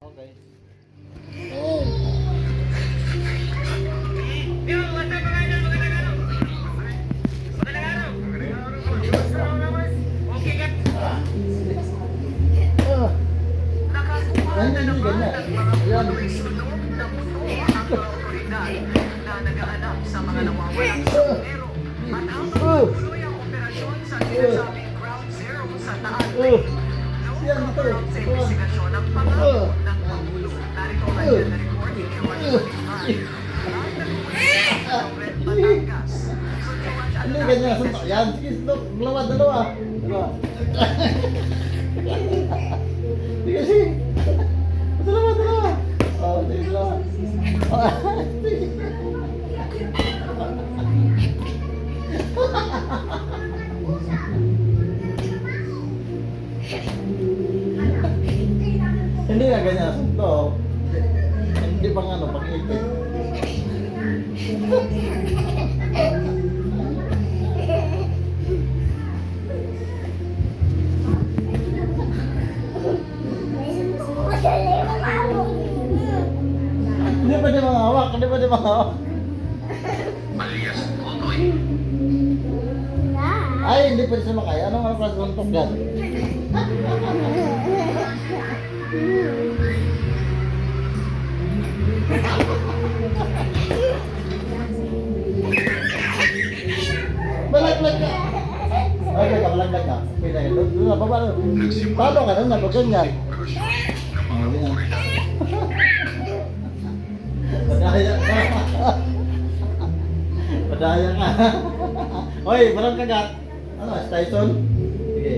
Okay. Yung what's up mga idol, magandang araw. Magandang araw. Kumusta naman? Okay ka? Nakakuha na naman ng mga puloy sunog na buto ang mga otoridad na nag-aanap sa mga nawawalang sombrero at ang pagtuloy ang operasyon sa sinasabing Ground Zero sa Taal. Noong kaparang sa investigasyon ng pangako ng Pangulo. Narito ang kanyang report ni Juan Bolivar. Hindi ganyan. Yan, sige, stop. Dalawa. Dalawa. Sige, sige. Dalawa. Oh, sige, dalawa. Sige. Hindi nga ganyan. Stop. Hindi pang ano, pang-ipit. Hindi pwede mahawak. Ay, hindi pwede sumakay. Anong ano klase ng tok dyan? Balaglag ka. Ay, balaglag ka. Pinay. Doon na, baba. Talo ka nun, huwag ganyan. Oh, ganyan. Padaya ka. Padaya ka. Hoy, parang kagat. Ano, Tyson? Sige.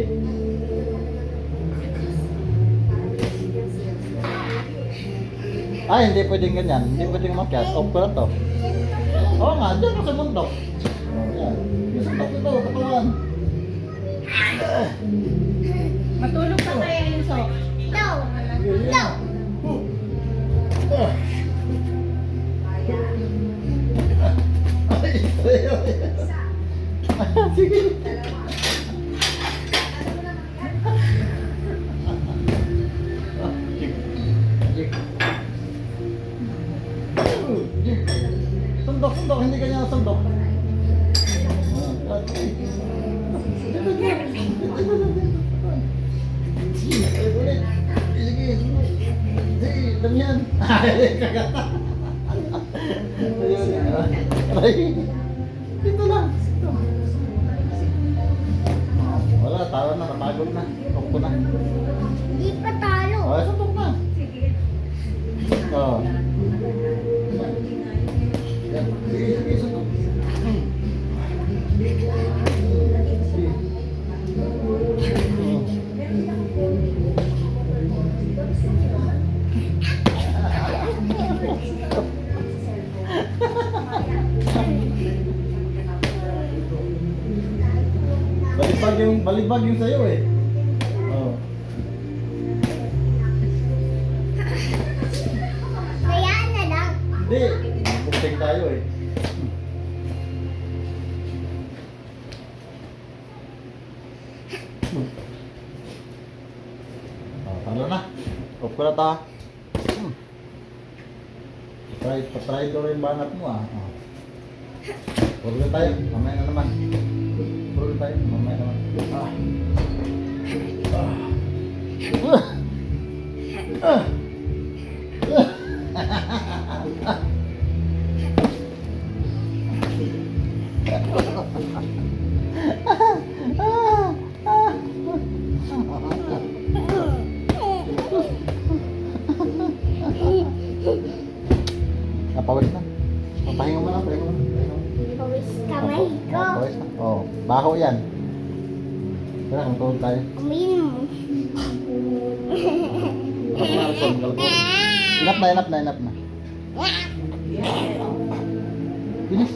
Ay, hindi pwedeng ganyan. Hindi pwedeng makyat. Off ko na to. Oo nga, dyan ako sa bundok. Yan. Sa bundok ito, katawan. Matulog ka kaya yung so? No! Sige. Sundok, hindi kanya sundok. Ulit. Sige. Sige, damihan. Ay, kagata. Ayun. Dito lang. Wala, talo na, napagod na. Tukto na. Hindi pa talo. Oh, suntok na. Oh. Yan. Sige, suntok. Baligbag yung sayo eh. Oh. Kaya na lang. Hindi, bukting tayo eh. Oh, talo na. Off ko na ta. Patry ko rin banat mo ah. Oh. Puro tayo, mamaya na naman. Puro tayo, mamaya naman. Napawis na. Papahinga mo na, pahinga mo na. Pawis kamay ko. Pawis na. Oh, baho yan. Tara, kung tuhod tayo. Uminom mo. Inap na. Bilis.